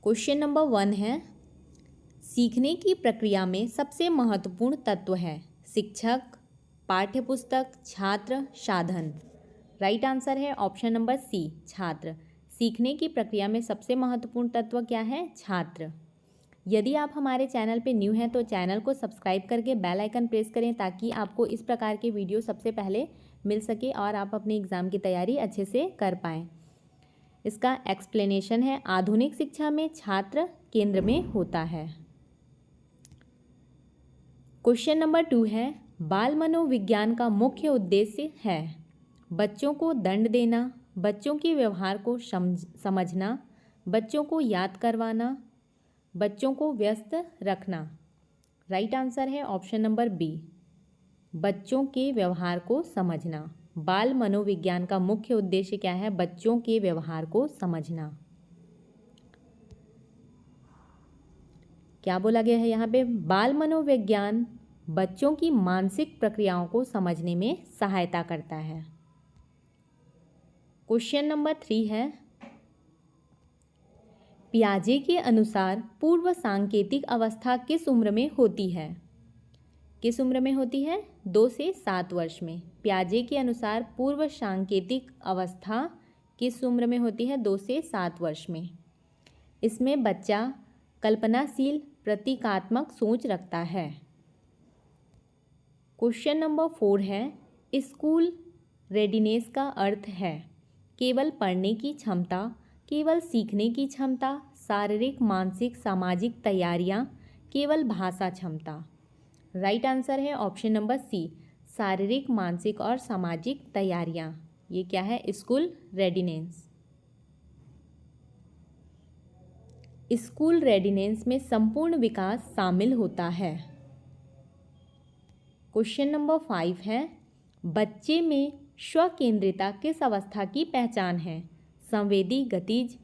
Question number 1 है, सीखने की प्रक्रिया में सबसे महत्वपूर्ण तत्व है शिक्षक, पाठ्यपुस्तक, छात्र, साधन। राइट आंसर है ऑप्शन नंबर सी, छात्र। सीखने की प्रक्रिया में सबसे महत्वपूर्ण तत्व क्या है? छात्र। यदि आप हमारे चैनल पे न्यू हैं तो चैनल को सब्सक्राइब करके बेल आइकन प्रेस करें ताकि आपको इस प्रकार के वीडियो सबसे पहले मिल सके और आप अपने एग्ज़ाम की तैयारी अच्छे से कर पाएँ। इसका एक्सप्लेनेशन है, आधुनिक शिक्षा में छात्र केंद्र में होता है। क्वेश्चन नंबर 2 है, बाल मनोविज्ञान का मुख्य उद्देश्य है बच्चों को दंड देना, बच्चों के व्यवहार को समझना, बच्चों को याद करवाना, बच्चों को व्यस्त रखना। राइट आंसर है ऑप्शन नंबर बी, बच्चों के व्यवहार को समझना। बाल मनोविज्ञान का मुख्य उद्देश्य क्या है? बच्चों के व्यवहार को समझना। क्या बोला गया है यहाँ पे? बाल मनोविज्ञान बच्चों की मानसिक प्रक्रियाओं को समझने में सहायता करता है। क्वेश्चन नंबर 3 है, पियाजे के अनुसार पूर्व सांकेतिक अवस्था किस उम्र में होती है? किस उम्र में होती है? 2 से 7 वर्ष में। पियाजे के अनुसार पूर्व सांकेतिक अवस्था किस उम्र में होती है? 2 से 7 वर्ष में। इसमें बच्चा कल्पनाशील प्रतीकात्मक सोच रखता है। क्वेश्चन नंबर 4 है, स्कूल रेडीनेस का अर्थ है केवल पढ़ने की क्षमता, केवल सीखने की क्षमता, शारीरिक, मानसिक, सामाजिक तैयारियां, केवल भाषा क्षमता। राइट आंसर है ऑप्शन नंबर सी, शारीरिक, मानसिक और सामाजिक तैयारियां। ये क्या है? School readiness. स्कूल रेडीनेस में संपूर्ण विकास शामिल होता है। क्वेश्चन नंबर 5 है, बच्चे में स्वकेंद्रिता किस अवस्था की पहचान है? संवेदी, गतिज,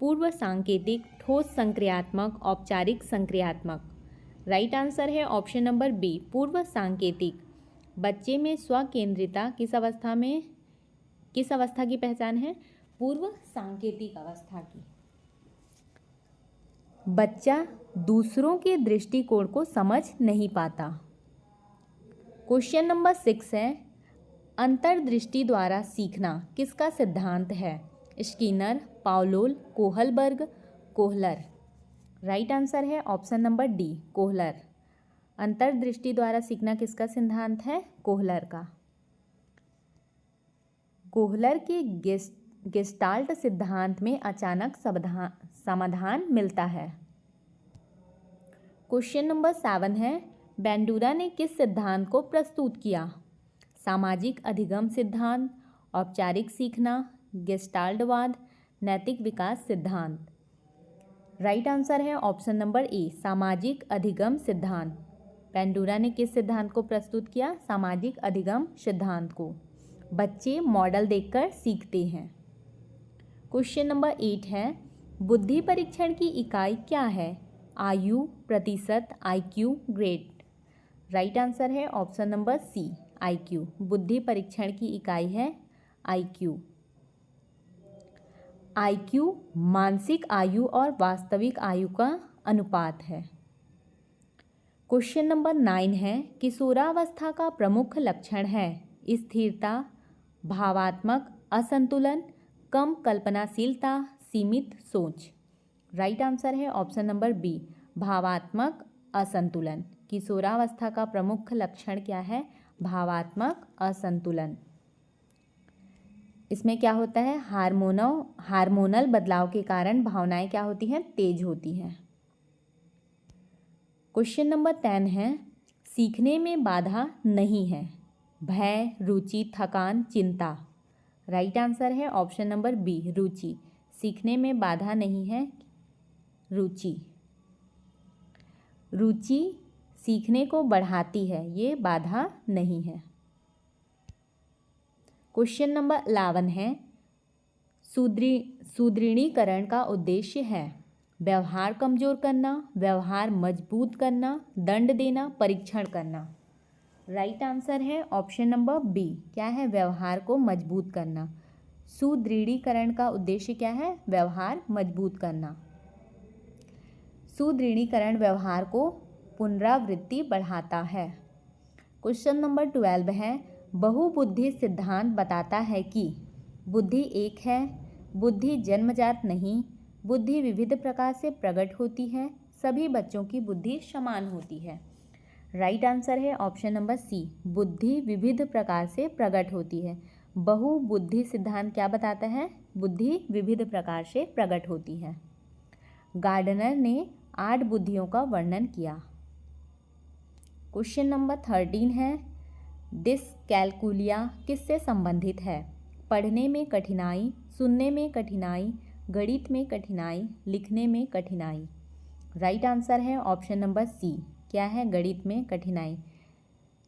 पूर्व सांकेतिक, ठोस संक्रियात्मक, औपचारिक संक्रियात्मक। राइट आंसर है ऑप्शन नंबर बी, पूर्व सांकेतिक। बच्चे में स्वकेंद्रिता किस अवस्था की पहचान है? पूर्व सांकेतिक अवस्था की। बच्चा दूसरों के दृष्टिकोण को समझ नहीं पाता। क्वेश्चन नंबर 6 है, अंतर्दृष्टि द्वारा सीखना किसका सिद्धांत है? Skinner, Pavlov, Kohlberg, Kohler. Right answer है ऑप्शन नंबर डी, कोहलर। अंतर्दृष्टि द्वारा सीखना किसका सिद्धांत है? कोहलर का। कोहलर के गेस्टाल्ट सिद्धांत में अचानक समाधान मिलता है। क्वेश्चन नंबर 7 है, बेंडूरा ने किस सिद्धांत को प्रस्तुत किया? सामाजिक अधिगम सिद्धांत, औपचारिक सीखना, गेस्टाल्टवाद, नैतिक विकास सिद्धांत। राइट आंसर है ऑप्शन नंबर ए, सामाजिक अधिगम सिद्धांत। बेंडूरा ने किस सिद्धांत को प्रस्तुत किया? सामाजिक अधिगम सिद्धांत को। बच्चे मॉडल देखकर सीखते हैं। क्वेश्चन नंबर 8 है, बुद्धि परीक्षण की इकाई क्या है? आयु, प्रतिशत, IQ, ग्रेड। राइट आंसर है ऑप्शन नंबर सी, IQ। बुद्धि परीक्षण की इकाई है IQ। IQ मानसिक आयु और वास्तविक आयु का अनुपात है। क्वेश्चन नंबर 9 है, किशोरावस्था का प्रमुख लक्षण है स्थिरता, भावात्मक असंतुलन, कम कल्पनाशीलता, सीमित सोच। राइट आंसर है ऑप्शन नंबर बी, भावात्मक असंतुलन। किशोरावस्था का प्रमुख लक्षण क्या है? भावात्मक असंतुलन। इसमें क्या होता है? हार्मोनल बदलाव के कारण भावनाएं क्या होती हैं? तेज होती हैं। क्वेश्चन नंबर 10 है, सीखने में बाधा नहीं है भय, रुचि, थकान, चिंता। राइट आंसर है ऑप्शन नंबर बी, रुचि। सीखने में बाधा नहीं है रुचि। रुचि सीखने को बढ़ाती है, ये बाधा नहीं है। क्वेश्चन नंबर 11 है, सुदृढ़ीकरण का उद्देश्य है व्यवहार कमजोर करना, व्यवहार मजबूत करना, दंड देना, परीक्षण करना। राइट आंसर है ऑप्शन नंबर बी, क्या है? व्यवहार को मजबूत करना। सुदृढ़ीकरण का उद्देश्य क्या है? व्यवहार मजबूत करना। सुदृढ़ीकरण व्यवहार को पुनरावृत्ति बढ़ाता है। क्वेश्चन नंबर 12 है, बहुबुद्धि सिद्धांत बताता है कि बुद्धि एक है, बुद्धि जन्मजात नहीं, बुद्धि विविध प्रकार से प्रकट होती है, सभी बच्चों की बुद्धि समान होती है। राइट आंसर है ऑप्शन नंबर सी, बुद्धि विविध प्रकार से प्रकट होती है। बहुबुद्धि सिद्धांत क्या बताता है? बुद्धि विविध प्रकार से प्रकट होती है। गार्डनर ने 8 बुद्धियों का वर्णन किया। क्वेश्चन नंबर 13 है, डिसकैलकुलिया किससे संबंधित है? पढ़ने में कठिनाई, सुनने में कठिनाई, गणित में कठिनाई, लिखने में कठिनाई। राइट आंसर है ऑप्शन नंबर सी, क्या है? गणित में कठिनाई।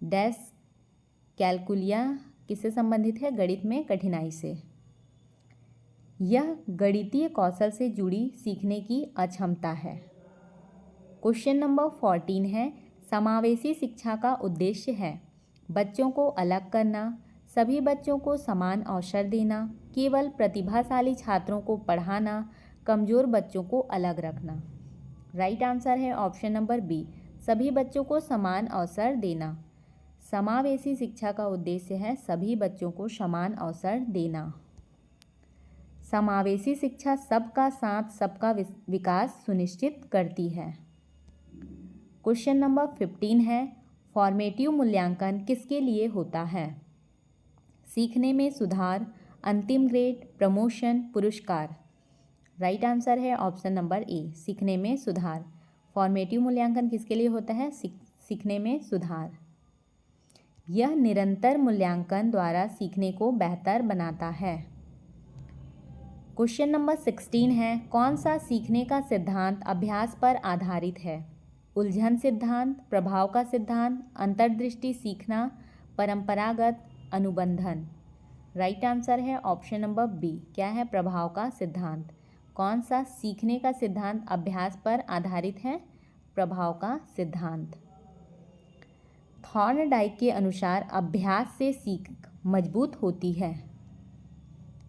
डिसकैलकुलिया किससे संबंधित है? गणित में कठिनाई से। यह गणितीय कौशल से जुड़ी सीखने की अक्षमता है। क्वेश्चन नंबर 14 है, समावेशी शिक्षा का उद्देश्य है बच्चों को अलग करना, सभी बच्चों को समान अवसर देना, केवल प्रतिभाशाली छात्रों को पढ़ाना, कमज़ोर बच्चों को अलग रखना। राइट आंसर है ऑप्शन नंबर बी, सभी बच्चों को समान अवसर देना। समावेशी शिक्षा का उद्देश्य है सभी बच्चों को समान अवसर देना। समावेशी शिक्षा सबका साथ सबका विकास सुनिश्चित करती है। क्वेश्चन नंबर 15 है, फॉर्मेटिव मूल्यांकन किसके लिए होता है? सीखने में सुधार, अंतिम ग्रेड, प्रमोशन, पुरस्कार। राइट आंसर है ऑप्शन नंबर ए, सीखने में सुधार। फॉर्मेटिव मूल्यांकन किसके लिए होता है? सीखने में सुधार। यह निरंतर मूल्यांकन द्वारा सीखने को बेहतर बनाता है। क्वेश्चन नंबर 16 है, कौन सा सीखने का सिद्धांत अभ्यास पर आधारित है? उलझन सिद्धांत, प्रभाव का सिद्धांत, अंतर्दृष्टि सीखना, परंपरागत, अनुबंधन। राइट आंसर है ऑप्शन नंबर बी, क्या है? प्रभाव का सिद्धांत। कौन सा सीखने का सिद्धांत अभ्यास पर आधारित है? प्रभाव का सिद्धांत। थॉर्नडाइक के अनुसार अभ्यास से सीख मजबूत होती है।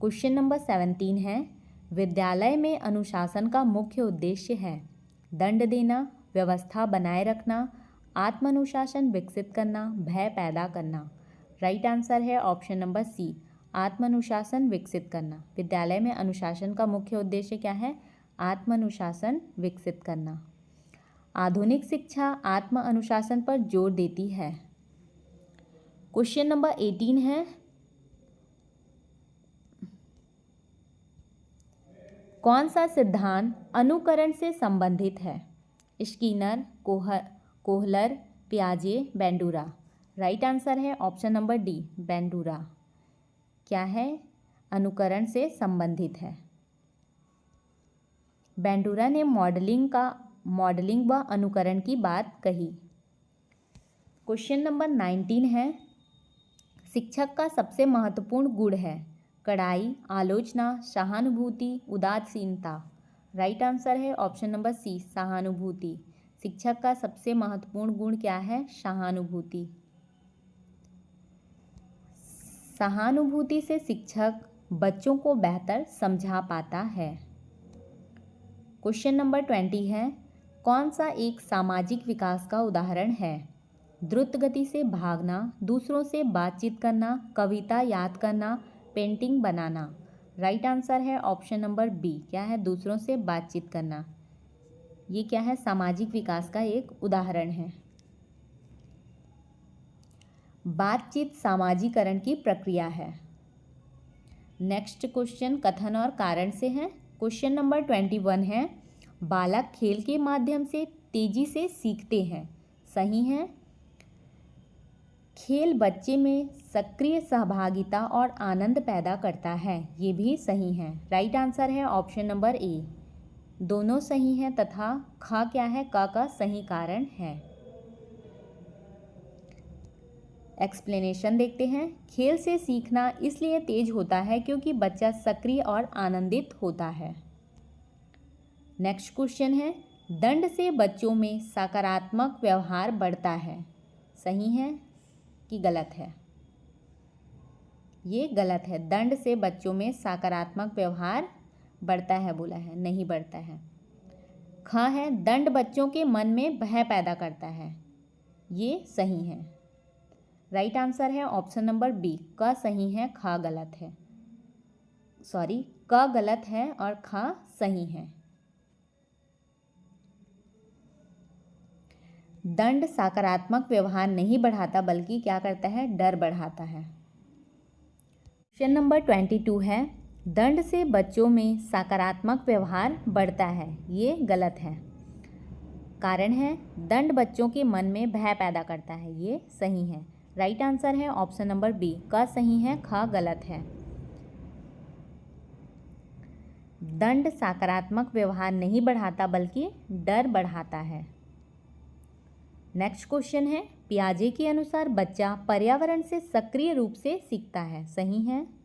क्वेश्चन नंबर 17 है, विद्यालय में अनुशासन का मुख्य उद्देश्य है दंड देना, व्यवस्था बनाए रखना, आत्मानुशासन विकसित करना, भय पैदा करना। राइट आंसर है ऑप्शन नंबर सी, आत्मानुशासन विकसित करना। विद्यालय में अनुशासन का मुख्य उद्देश्य क्या है? आत्मानुशासन विकसित करना। आधुनिक शिक्षा आत्म अनुशासन पर जोर देती है। क्वेश्चन नंबर 18 है, कौन सा सिद्धांत अनुकरण से संबंधित है? स्किनर, कोहलर, पियाजे, बेंडूरा। राइट आंसर है ऑप्शन नंबर डी, बेंडूरा। क्या है? अनुकरण से संबंधित है। बेंडूरा ने मॉडलिंग व अनुकरण की बात कही। क्वेश्चन नंबर 19 है, शिक्षक का सबसे महत्वपूर्ण गुण है कड़ाई, आलोचना, सहानुभूति, उदासीनता। राइट आंसर है ऑप्शन नंबर सी, सहानुभूति। शिक्षक का सबसे महत्वपूर्ण गुण क्या है? सहानुभूति। सहानुभूति से शिक्षक बच्चों को बेहतर समझा पाता है। क्वेश्चन नंबर 20 है, कौन सा एक सामाजिक विकास का उदाहरण है? द्रुत गति से भागना, दूसरों से बातचीत करना, कविता याद करना, पेंटिंग बनाना। राइट आंसर है ऑप्शन नंबर बी, क्या है? दूसरों से बातचीत करना। ये क्या है? सामाजिक विकास का एक उदाहरण है। बातचीत सामाजिकरण की प्रक्रिया है। नेक्स्ट क्वेश्चन कथन और कारण से है। क्वेश्चन नंबर 21 है, बालक खेल के माध्यम से तेजी से सीखते हैं। सही है। खेल बच्चे में सक्रिय सहभागिता और आनंद पैदा करता है। ये भी सही है। राइट आंसर है ऑप्शन नंबर ए, दोनों सही हैं तथा ख क्या है? क का सही कारण है। एक्सप्लेनेशन देखते हैं। खेल से सीखना इसलिए तेज होता है क्योंकि बच्चा सक्रिय और आनंदित होता है। नेक्स्ट क्वेश्चन है, दंड से बच्चों में सकारात्मक व्यवहार बढ़ता है। सही है कि गलत है? ये गलत है। दंड से बच्चों में सकारात्मक व्यवहार बढ़ता है बोला है, नहीं बढ़ता है। ख है दंड बच्चों के मन में भय पैदा करता है, ये सही है। राइट आंसर है ऑप्शन नंबर बी, क सही है ख गलत है। सॉरी, क गलत है और ख सही है। दंड सकारात्मक व्यवहार नहीं बढ़ाता बल्कि क्या करता है, डर बढ़ाता है। क्वेश्चन नंबर 22 है, दंड से बच्चों में सकारात्मक व्यवहार बढ़ता है, ये गलत है। कारण है दंड बच्चों के मन में भय पैदा करता है, ये सही है। राइट आंसर है ऑप्शन नंबर बी, क सही है ख गलत है। दंड सकारात्मक व्यवहार नहीं बढ़ाता बल्कि डर बढ़ाता है। नेक्स्ट क्वेश्चन है, पियाजे के अनुसार बच्चा पर्यावरण से सक्रिय रूप से सीखता है, सही है।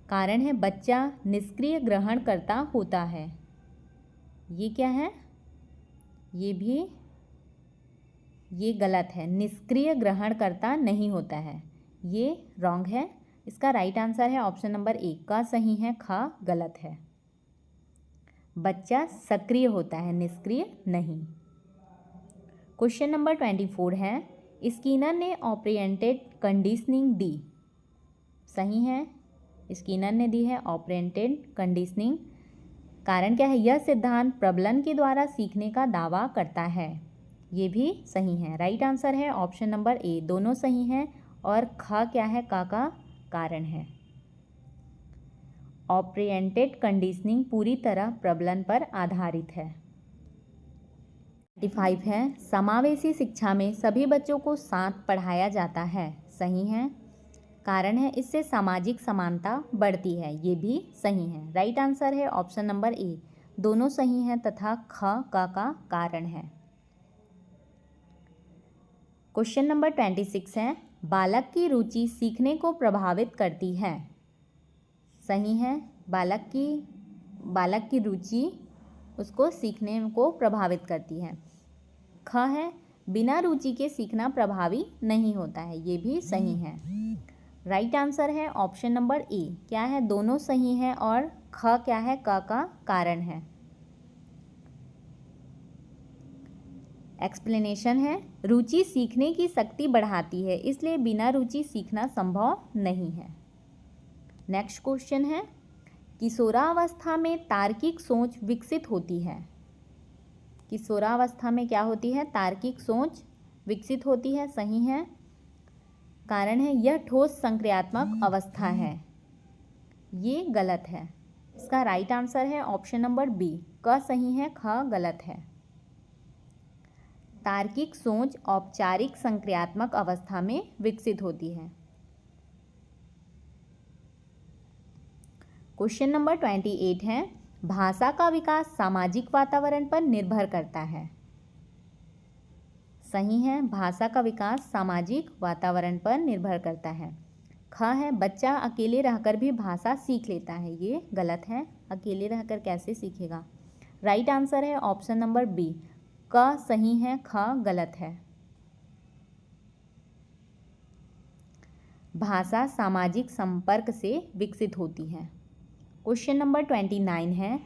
कारण है बच्चा निष्क्रिय ग्रहणकर्ता होता है, ये क्या है, ये गलत है। निष्क्रिय ग्रहणकर्ता नहीं होता है, ये रॉन्ग है। इसका राइट आंसर है ऑप्शन नंबर ए, का सही है ख गलत है। बच्चा सक्रिय होता है, निष्क्रिय नहीं। क्वेश्चन नंबर 24 है, स्किनर ने ऑपरेंटेड कंडीशनिंग दी, सही है। स्किनर ने दी है ऑपरेंटेड कंडीशनिंग। कारण क्या है, यह सिद्धांत प्रबलन के द्वारा सीखने का दावा करता है, ये भी सही है। राइट आंसर है ऑप्शन नंबर ए, दोनों सही हैं और ख क्या है, का कारण है। ऑपरेंटेड कंडीशनिंग पूरी तरह प्रबलन पर आधारित है। 25 है, समावेशी शिक्षा में सभी बच्चों को साथ पढ़ाया जाता है, सही है। कारण है इससे सामाजिक समानता बढ़ती है, ये भी सही है। राइट आंसर है ऑप्शन नंबर ए, दोनों सही हैं तथा ख का कारण है। क्वेश्चन नंबर 26 है, बालक की रुचि सीखने को प्रभावित करती है, सही है। बालक की रुचि उसको सीखने को प्रभावित करती है। ख है बिना रुचि के सीखना प्रभावी नहीं होता है, ये भी सही है। राइट आंसर है ऑप्शन नंबर ए, क्या है, दोनों सही है और ख क्या है, का कारण है। एक्सप्लेनेशन है, रुचि सीखने की शक्ति बढ़ाती है, इसलिए बिना रुचि सीखना संभव नहीं है। नेक्स्ट क्वेश्चन है, किशोरावस्था में तार्किक सोच विकसित होती है। किशोरावस्था में क्या होती है, तार्किक सोच विकसित होती है, सही है। कारण है यह ठोस संक्रियात्मक अवस्था है, ये गलत है। इसका राइट आंसर है ऑप्शन नंबर बी, क सही है ख गलत है। तार्किक सोच औपचारिक संक्रियात्मक अवस्था में विकसित होती है। क्वेश्चन नंबर 28 है, भाषा का विकास सामाजिक वातावरण पर निर्भर करता है, सही है। भाषा का विकास सामाजिक वातावरण पर निर्भर करता है। ख है बच्चा अकेले रहकर भी भाषा सीख लेता है, ये गलत है। अकेले रहकर कैसे सीखेगा। राइट आंसर है ऑप्शन नंबर बी, क सही है ख गलत है। भाषा सामाजिक संपर्क से विकसित होती है। क्वेश्चन नंबर 29 है,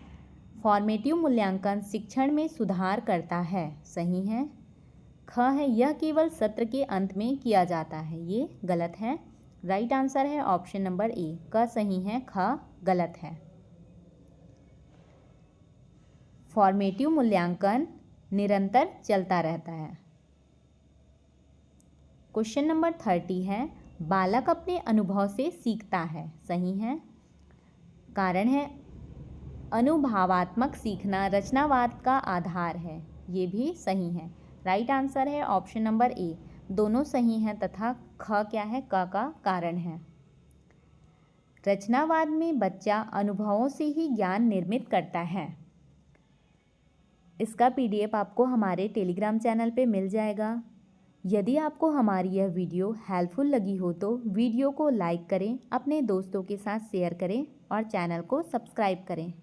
फॉर्मेटिव मूल्यांकन शिक्षण में सुधार करता है, सही है। ख है यह केवल सत्र के अंत में किया जाता है, ये गलत है। राइट आंसर है ऑप्शन नंबर ए, क सही है ख गलत है। फॉर्मेटिव मूल्यांकन निरंतर चलता रहता है। क्वेश्चन नंबर 30 है, बालक अपने अनुभव से सीखता है, सही है। कारण है अनुभवात्मक सीखना रचनावाद का आधार है, ये भी सही है। राइट आंसर है ऑप्शन नंबर ए, दोनों सही हैं तथा ख क्या है, का कारण है। रचनावाद में बच्चा अनुभवों से ही ज्ञान निर्मित करता है। इसका पीडीएफ आपको हमारे टेलीग्राम चैनल पे मिल जाएगा। यदि आपको हमारी यह वीडियो हेल्पफुल लगी हो तो वीडियो को लाइक करें, अपने दोस्तों के साथ शेयर करें और चैनल को सब्सक्राइब करें।